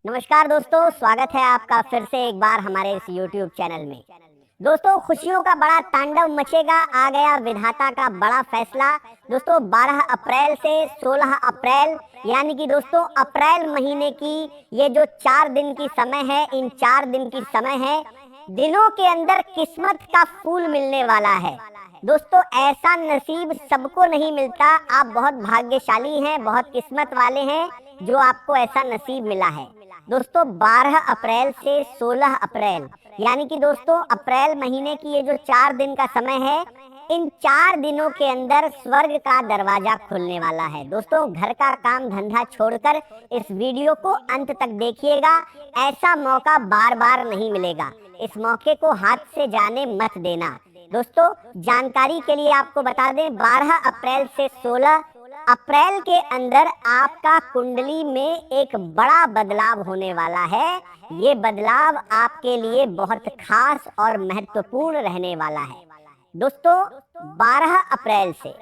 नमस्कार दोस्तों, स्वागत है आपका फिर से एक बार हमारे इस YouTube चैनल में। दोस्तों, खुशियों का बड़ा तांडव मचेगा। आ गया विधाता का बड़ा फैसला। दोस्तों, 12 अप्रैल से 16 अप्रैल यानी कि दोस्तों अप्रैल महीने की ये जो 4 दिन की समय है, इन 4 दिन की समय है, दिनों के अंदर किस्मत का फूल मिलने वाला है। दोस्तों, ऐसा नसीब सबको नहीं मिलता। आप बहुत भाग्यशाली हैं, बहुत किस्मत वाले हैं जो आपको ऐसा नसीब मिला है। दोस्तों, 12 अप्रैल से 16 अप्रैल यानी कि दोस्तों अप्रैल महीने की ये जो 4 दिन का समय है, इन 4 दिनों के अंदर स्वर्ग का दरवाजा खुलने वाला है। दोस्तों, घर का काम धंधा छोड़कर इस वीडियो को अंत तक देखिएगा। ऐसा मौका बार बार नहीं मिलेगा। इस मौके को हाथ से जाने मत देना। दोस्तों, जानकारी के लिए आपको बता दें, 12 अप्रैल से 16 अप्रैल के अंदर आपका कुंडली में एक बड़ा बदलाव होने वाला है। ये बदलाव आपके लिए बहुत खास और महत्वपूर्ण रहने वाला है। दोस्तों, 12 अप्रैल से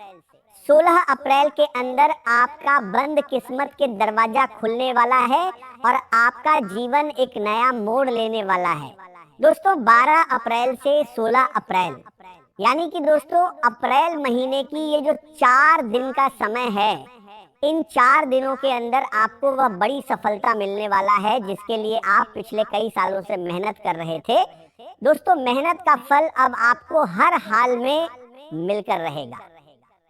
16 अप्रैल के अंदर आपका बंद किस्मत के दरवाजा खुलने वाला है और आपका जीवन एक नया मोड़ लेने वाला है। दोस्तों, 12 अप्रैल से 16 अप्रैल यानी कि दोस्तों अप्रैल महीने की ये जो 4 दिन का समय है, इन 4 दिनों के अंदर आपको वह बड़ी सफलता मिलने वाला है जिसके लिए आप पिछले कई सालों से मेहनत कर रहे थे। दोस्तों, मेहनत का फल अब आपको हर हाल में मिलकर रहेगा।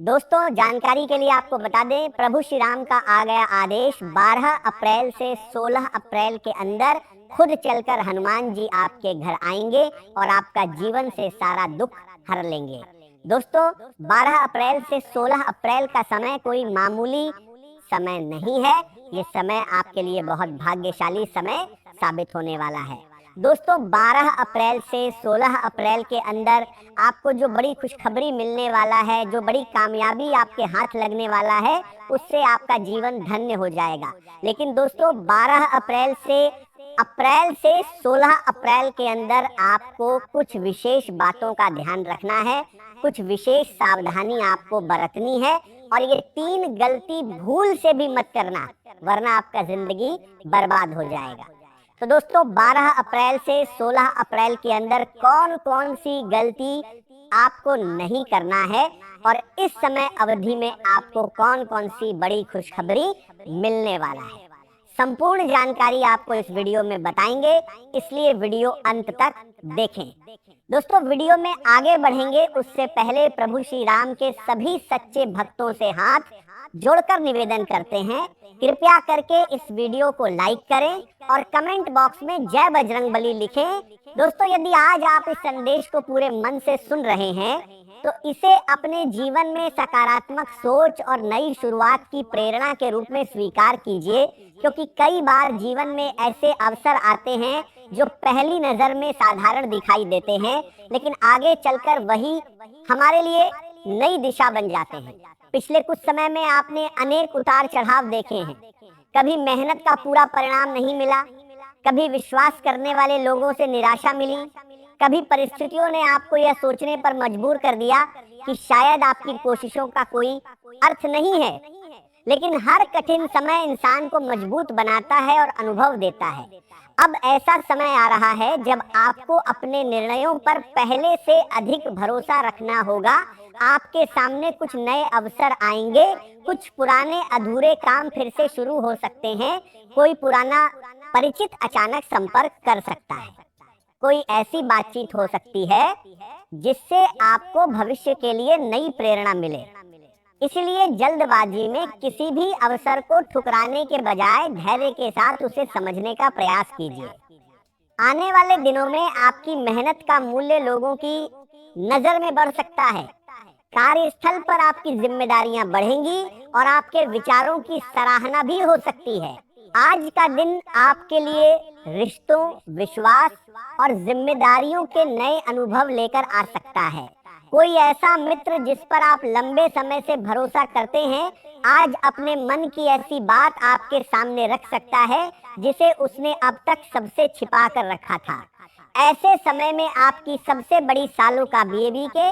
दोस्तों, जानकारी के लिए आपको बता दें, प्रभु श्री राम का आ गया आदेश, 12 अप्रैल से 16 अप्रैल के अंदर खुद चलकर हनुमान जी आपके घर आएंगे और आपका जीवन से सारा दुख हर लेंगे। दोस्तों, 12 अप्रैल से 16 अप्रैल का समय कोई मामूली समय नहीं है। ये समय आपके लिए बहुत भाग्यशाली समय साबित होने वाला है। दोस्तों, 12 अप्रैल से 16 अप्रैल के अंदर आपको जो बड़ी खुशखबरी मिलने वाला है, जो बड़ी कामयाबी आपके हाथ लगने वाला है, उससे आपका जीवन धन्य हो जाएगा। लेकिन दोस्तों, 12 अप्रैल से 16 अप्रैल के अंदर आपको कुछ विशेष बातों का ध्यान रखना है, कुछ विशेष सावधानी आपको बरतनी है और ये 3 गलती भूल से भी मत करना, वरना आपका जिंदगी बर्बाद हो जाएगा। तो दोस्तों, 12 अप्रैल से 16 अप्रैल के अंदर कौन कौन सी गलती आपको नहीं करना है और इस समय अवधि में आपको कौन कौन सी बड़ी खुशखबरी मिलने वाला है, संपूर्ण जानकारी आपको इस वीडियो में बताएंगे, इसलिए वीडियो अंत तक देखें। दोस्तों, वीडियो में आगे बढ़ेंगे उससे पहले प्रभु श्री राम के सभी सच्चे भक्तों से हाथ जोड़कर निवेदन करते हैं, कृपया करके इस वीडियो को लाइक करें और कमेंट बॉक्स में जय बजरंगबली लिखें। दोस्तों, यदि आज आप इस संदेश को पूरे मन से सुन रहे हैं तो इसे अपने जीवन में सकारात्मक सोच और नई शुरुआत की प्रेरणा के रूप में स्वीकार कीजिए, क्योंकि कई बार जीवन में ऐसे अवसर आते हैं जो पहली नजर में साधारण दिखाई देते हैं, लेकिन आगे चलकर वही हमारे लिए नई दिशा बन जाते हैं। पिछले कुछ समय में आपने अनेक उतार चढ़ाव देखे हैं। कभी मेहनत का पूरा परिणाम नहीं मिला, कभी विश्वास करने वाले लोगों से निराशा मिली, कभी परिस्थितियों ने आपको यह सोचने पर मजबूर कर दिया कि शायद आपकी कोशिशों का कोई अर्थ नहीं है। लेकिन हर कठिन समय इंसान को मजबूत बनाता है और अनुभव देता है। अब ऐसा समय आ रहा है जब आपको अपने निर्णयों पर पहले से अधिक भरोसा रखना होगा। आपके सामने कुछ नए अवसर आएंगे, कुछ पुराने अधूरे काम फिर से शुरू हो सकते हैं, कोई पुराना परिचित अचानक संपर्क कर सकता है, कोई ऐसी बातचीत हो सकती है जिससे आपको भविष्य के लिए नई प्रेरणा मिले। इसलिए जल्दबाजी में किसी भी अवसर को ठुकराने के बजाय धैर्य के साथ उसे समझने का प्रयास कीजिए। आने वाले दिनों में आपकी मेहनत का मूल्य लोगों की नजर में बढ़ सकता है। कार्यस्थल पर आपकी जिम्मेदारियां बढ़ेंगी और आपके विचारों की सराहना भी हो सकती है। आज का दिन आपके लिए रिश्तों, विश्वास और जिम्मेदारियों के नए अनुभव लेकर आ सकता है। कोई ऐसा मित्र जिस पर आप लंबे समय से भरोसा करते हैं, आज अपने मन की ऐसी बात आपके सामने रख सकता है जिसे उसने अब तक सबसे छिपा कर रखा था। ऐसे समय में आपकी सबसे बड़ी सालों का बीवी के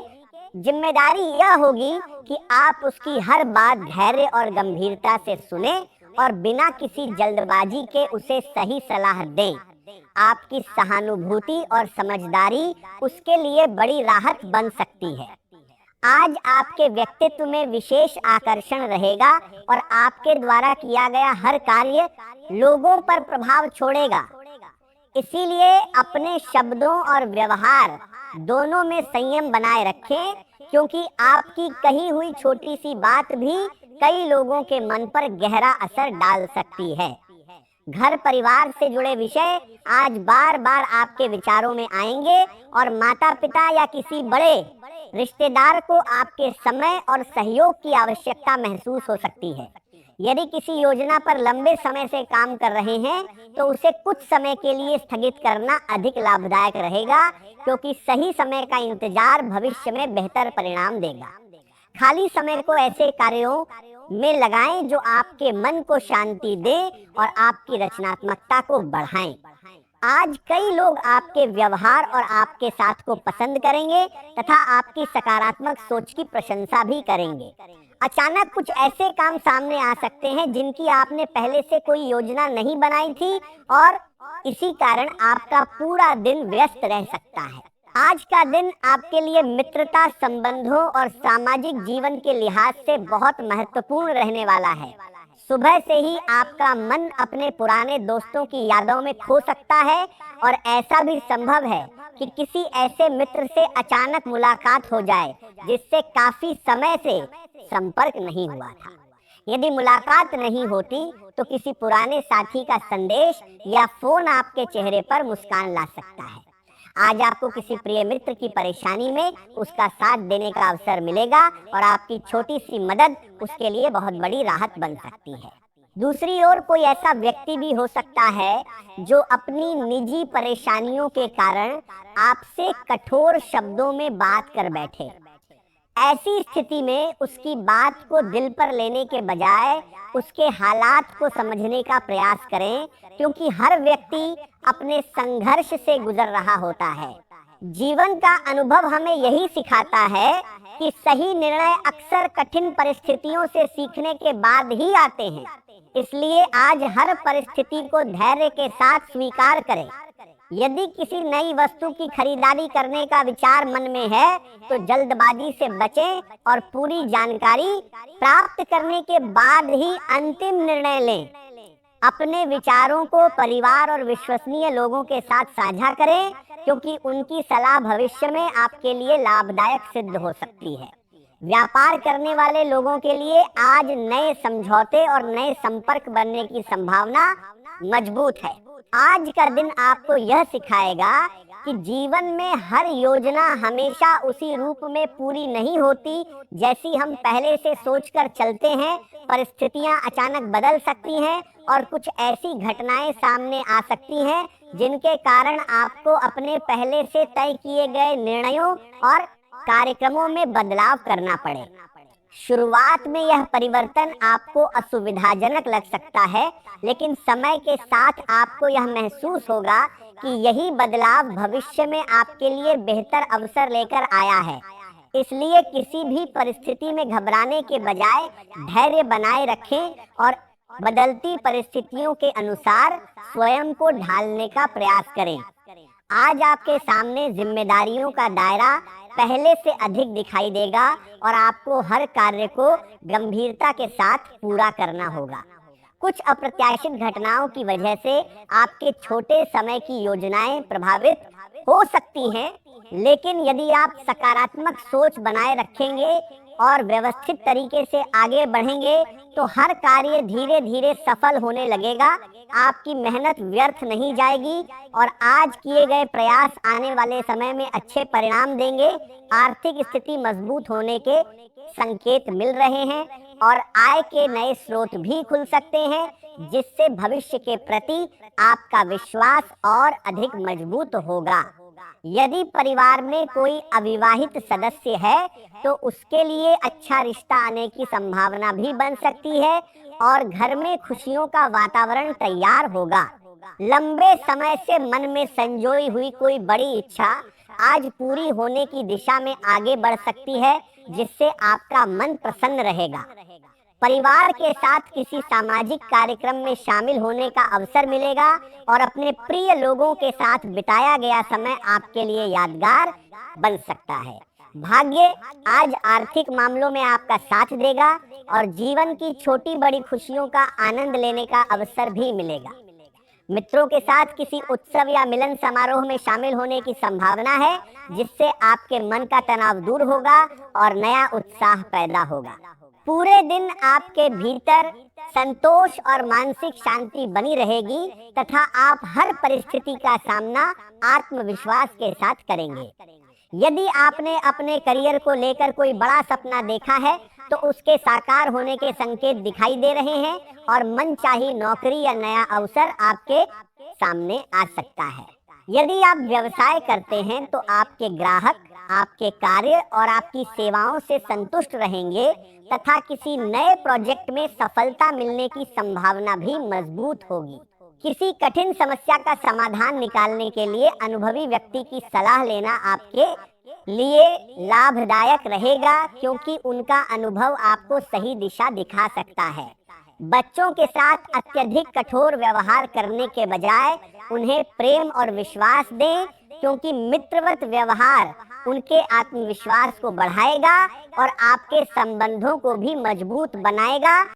जिम्मेदारी यह होगी कि आप उसकी हर बात धैर्य और गंभीरता से सुने और बिना किसी जल्दबाजी के उसे सही सलाह दें। आपकी सहानुभूति और समझदारी उसके लिए बड़ी राहत बन सकती है। आज आपके व्यक्तित्व में विशेष आकर्षण रहेगा और आपके द्वारा किया गया हर कार्य लोगों पर प्रभाव छोड़ेगा। इसीलिए अपने शब्दों और व्यवहार दोनों में संयम बनाए रखें, क्योंकि आपकी कही हुई छोटी सी बात भी कई लोगों के मन पर गहरा असर डाल सकती है। घर परिवार से जुड़े विषय आज बार बार आपके विचारों में आएंगे और माता पिता या किसी बड़े रिश्तेदार को आपके समय और सहयोग की आवश्यकता महसूस हो सकती है। यदि किसी योजना पर लंबे समय से काम कर रहे हैं तो उसे कुछ समय के लिए स्थगित करना अधिक लाभदायक रहेगा, क्योंकि सही समय का इंतजार भविष्य में बेहतर परिणाम देगा। खाली समय को ऐसे कार्यों में लगाएं जो आपके मन को शांति दें और आपकी रचनात्मकता को बढ़ाएं। आज कई लोग आपके व्यवहार और आपके साथ को पसंद करेंगे तथा आपकी सकारात्मक सोच की प्रशंसा भी करेंगे। अचानक कुछ ऐसे काम सामने आ सकते हैं जिनकी आपने पहले से कोई योजना नहीं बनाई थी और इसी कारण आपका पूरा दिन व्यस्त रह सकता है। आज का दिन आपके लिए मित्रता, संबंधों और सामाजिक जीवन के लिहाज से बहुत महत्वपूर्ण रहने वाला है। सुबह से ही आपका मन अपने पुराने दोस्तों की यादों में खो सकता है और ऐसा भी संभव है कि किसी ऐसे मित्र से अचानक मुलाकात हो जाए जिससे काफी समय से संपर्क नहीं हुआ था। यदि मुलाकात नहीं होती तो किसी पुराने साथी का संदेश या फोन आपके चेहरे पर मुस्कान ला सकता है। आज आपको किसी प्रिय मित्र की परेशानी में उसका साथ देने का अवसर मिलेगा और आपकी छोटी सी मदद उसके लिए बहुत बड़ी राहत बन सकती है। दूसरी ओर कोई ऐसा व्यक्ति भी हो सकता है जो अपनी निजी परेशानियों के कारण आपसे कठोर शब्दों में बात कर बैठे। ऐसी स्थिति में उसकी बात को दिल पर लेने के बजाय उसके हालात को समझने का प्रयास करें, क्योंकि हर व्यक्ति अपने संघर्ष से गुजर रहा होता है। जीवन का अनुभव हमें यही सिखाता है कि सही निर्णय अक्सर कठिन परिस्थितियों से सीखने के बाद ही आते हैं। इसलिए आज हर परिस्थिति को धैर्य के साथ स्वीकार करें। यदि किसी नई वस्तु की खरीदारी करने का विचार मन में है तो जल्दबाजी से बचें और पूरी जानकारी प्राप्त करने के बाद ही अंतिम निर्णय लें। अपने विचारों को परिवार और विश्वसनीय लोगों के साथ साझा करें, क्योंकि उनकी सलाह भविष्य में आपके लिए लाभदायक सिद्ध हो सकती है। व्यापार करने वाले लोगों के लिए आज नए समझौते और नए संपर्क बनने की संभावना मजबूत है। आज का दिन आपको यह सिखाएगा कि जीवन में हर योजना हमेशा उसी रूप में पूरी नहीं होती जैसी हम पहले से सोचकर चलते हैं। परिस्थितियां अचानक बदल सकती हैं और कुछ ऐसी घटनाएं सामने आ सकती हैं जिनके कारण आपको अपने पहले से तय किए गए निर्णयों और कार्यक्रमों में बदलाव करना पड़े। शुरुआत में यह परिवर्तन आपको असुविधाजनक लग सकता है, लेकिन समय के साथ आपको यह महसूस होगा कि यही बदलाव भविष्य में आपके लिए बेहतर अवसर लेकर आया है। इसलिए किसी भी परिस्थिति में घबराने के बजाय धैर्य बनाए रखें और बदलती परिस्थितियों के अनुसार स्वयं को ढालने का प्रयास करें। आज आपके सामने जिम्मेदारियों का दायरा पहले से अधिक दिखाई देगा और आपको हर कार्य को गंभीरता के साथ पूरा करना होगा। कुछ अप्रत्याशित घटनाओं की वजह से आपके छोटे समय की योजनाएं प्रभावित हो सकती हैं, लेकिन यदि आप सकारात्मक सोच बनाए रखेंगे और व्यवस्थित तरीके से आगे बढ़ेंगे तो हर कार्य धीरे धीरे सफल होने लगेगा। आपकी मेहनत व्यर्थ नहीं जाएगी और आज किए गए प्रयास आने वाले समय में अच्छे परिणाम देंगे। आर्थिक स्थिति मजबूत होने के संकेत मिल रहे हैं और आय के नए स्रोत भी खुल सकते हैं, जिससे भविष्य के प्रति आपका विश्वास और अधिक मजबूत होगा। यदि परिवार में कोई अविवाहित सदस्य है तो उसके लिए अच्छा रिश्ता आने की संभावना भी बन सकती है और घर में खुशियों का वातावरण तैयार होगा। लंबे समय से मन में संजोई हुई कोई बड़ी इच्छा आज पूरी होने की दिशा में आगे बढ़ सकती है, जिससे आपका मन प्रसन्न रहेगा। परिवार के साथ किसी सामाजिक कार्यक्रम में शामिल होने का अवसर मिलेगा और अपने प्रिय लोगों के साथ बिताया गया समय आपके लिए यादगार बन सकता है। भाग्य आज आर्थिक मामलों में आपका साथ देगा और जीवन की छोटी बड़ी खुशियों का आनंद लेने का अवसर भी मिलेगा। मित्रों के साथ किसी उत्सव या मिलन समारोह में शामिल होने की संभावना है, जिससे आपके मन का तनाव दूर होगा और नया उत्साह पैदा होगा। पूरे दिन आपके भीतर संतोष और मानसिक शांति बनी रहेगी तथा आप हर परिस्थिति का सामना आत्मविश्वास के साथ करेंगे। यदि आपने अपने करियर को लेकर कोई बड़ा सपना देखा है तो उसके साकार होने के संकेत दिखाई दे रहे हैं और मनचाही नौकरी या नया अवसर आपके सामने आ सकता है। यदि आप व्यवसाय करते हैं तो आपके ग्राहक आपके कार्य और आपकी सेवाओं से संतुष्ट रहेंगे तथा किसी नए प्रोजेक्ट में सफलता मिलने की संभावना भी मजबूत होगी। किसी कठिन समस्या का समाधान निकालने के लिए अनुभवी व्यक्ति की सलाह लेना आपके लिए लाभदायक रहेगा, क्योंकि उनका अनुभव आपको सही दिशा दिखा सकता है। बच्चों के साथ अत्यधिक कठोर व्यवहार करने के बजाय उन्हें प्रेम और विश्वास दें, क्योंकि मित्रवत व्यवहार उनके आत्मविश्वास को बढ़ाएगा और आपके संबंधों को भी मजबूत बनाएगा।